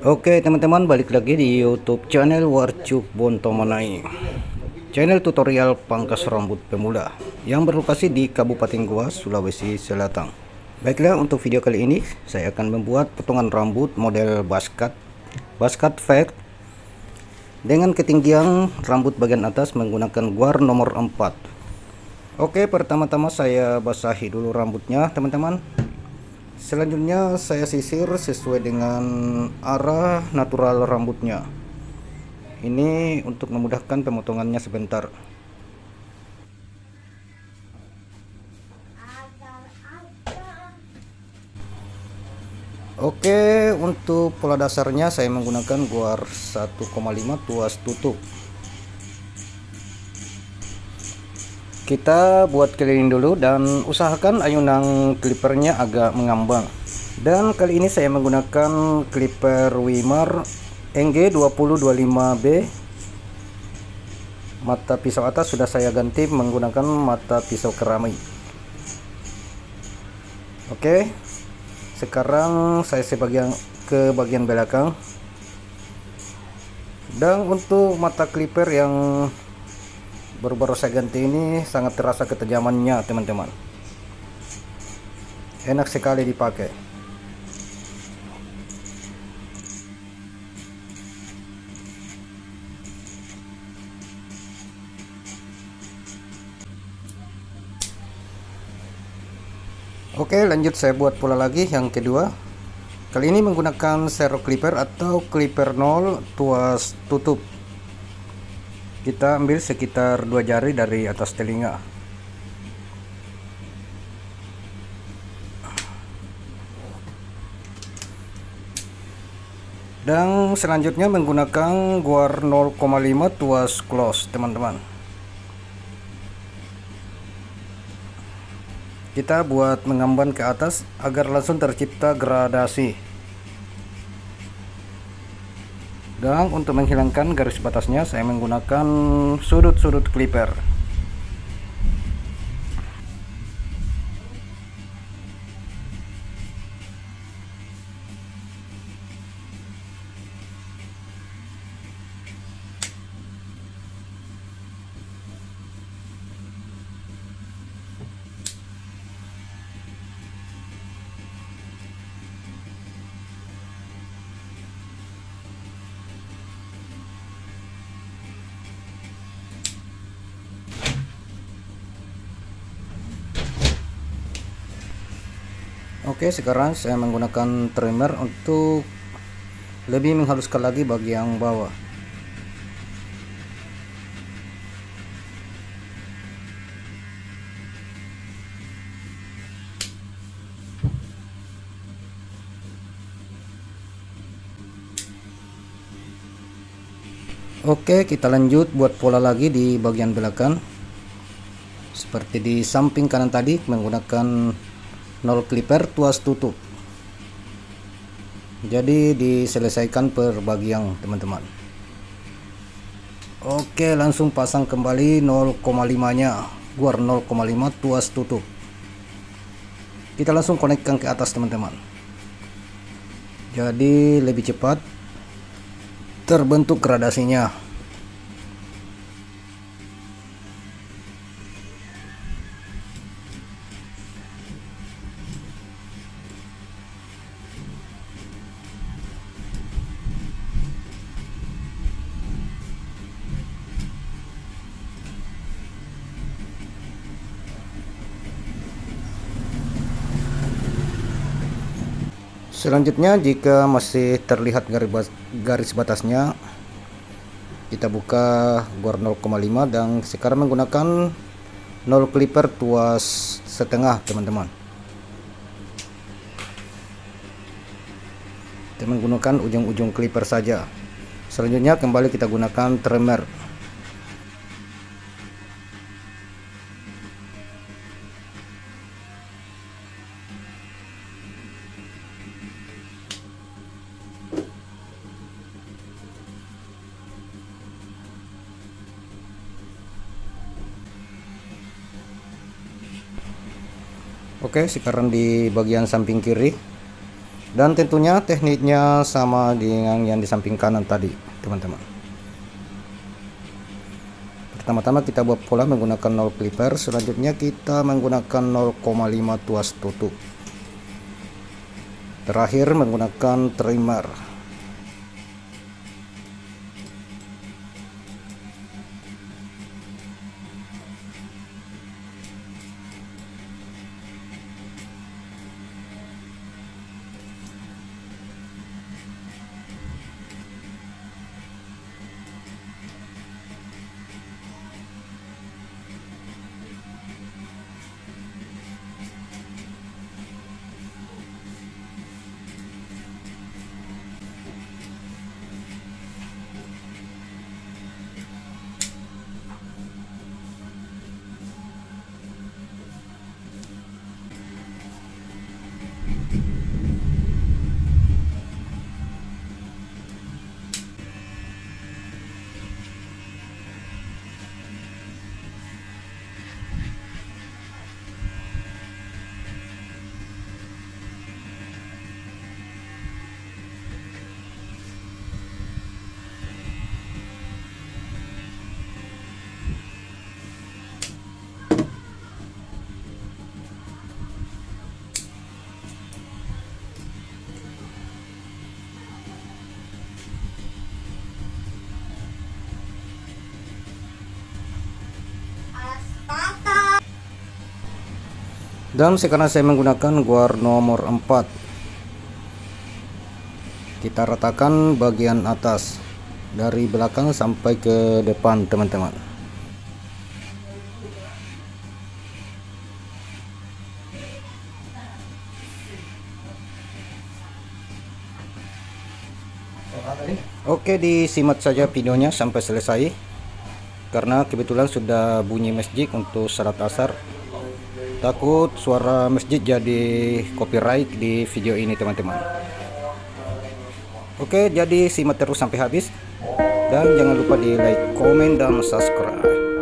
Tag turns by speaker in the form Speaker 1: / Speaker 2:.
Speaker 1: Oke teman-teman, balik lagi di YouTube channel Warcuk Bontomanai, channel tutorial pangkas rambut pemula yang berlokasi di Kabupaten Goa, Sulawesi Selatan. Baiklah, untuk video kali ini saya akan membuat potongan rambut model basket fade dengan ketinggian rambut bagian atas menggunakan guar nomor 4. Oke, pertama-tama saya basahi dulu rambutnya teman-teman. Selanjutnya saya sisir sesuai dengan arah natural rambutnya. Ini untuk memudahkan pemotongannya sebentar. Oke, untuk pola dasarnya saya menggunakan guar 1,5 tuas tutup. Kita buat keliling dulu dan usahakan ayunan clippernya agak mengambang. Dan kali ini saya menggunakan clipper Wimar NG2025B. Mata pisau atas sudah saya ganti menggunakan mata pisau keramik. Oke, sekarang saya ke bagian belakang. Dan untuk mata clipper yang baru-baru saya ganti ini sangat terasa ketajamannya teman-teman, enak sekali dipakai. Oke, lanjut saya buat pola lagi yang kedua. Kali ini menggunakan serok clipper atau clipper 0 tuas tutup. Kita ambil sekitar 2 jari dari atas telinga. Dan selanjutnya menggunakan guar 0,5 tuas close teman-teman. Kita buat mengamban ke atas agar langsung tercipta gradasi. Dan untuk menghilangkan garis batasnya saya menggunakan sudut-sudut clipper. Oke, sekarang saya menggunakan trimmer untuk lebih menghaluskan lagi bagian bawah. Oke, kita lanjut buat pola lagi di bagian belakang. Seperti di samping kanan tadi menggunakan 0 clipper tuas tutup. Jadi diselesaikan per bagian teman-teman. Oke, langsung pasang kembali 0,5 nya, guar 0,5 tuas tutup. Kita langsung konekkan ke atas teman-teman. Jadi lebih cepat terbentuk gradasinya. Selanjutnya, jika masih terlihat garis batasnya, kita buka guar 0,5 dan sekarang menggunakan 0 clipper tuas setengah teman-teman. Kita menggunakan ujung-ujung clipper saja. Selanjutnya kembali kita gunakan trimmer. Oke, sekarang di bagian samping kiri, dan tentunya tekniknya sama dengan yang di samping kanan tadi, teman-teman. Pertama-tama kita buat pola menggunakan 0 clipper, selanjutnya kita menggunakan 0,5 tuas tutup, terakhir menggunakan trimmer. Dan sekarang saya menggunakan guar nomor 4. Kita ratakan bagian atas dari belakang sampai ke depan, teman-teman. Oke, disimak saja videonya sampai selesai, karena kebetulan sudah bunyi masjid untuk salat asar. Takut suara masjid jadi copyright di video ini, teman-teman. Oke, jadi simak terus sampai habis, dan jangan lupa di like, komen, dan subscribe.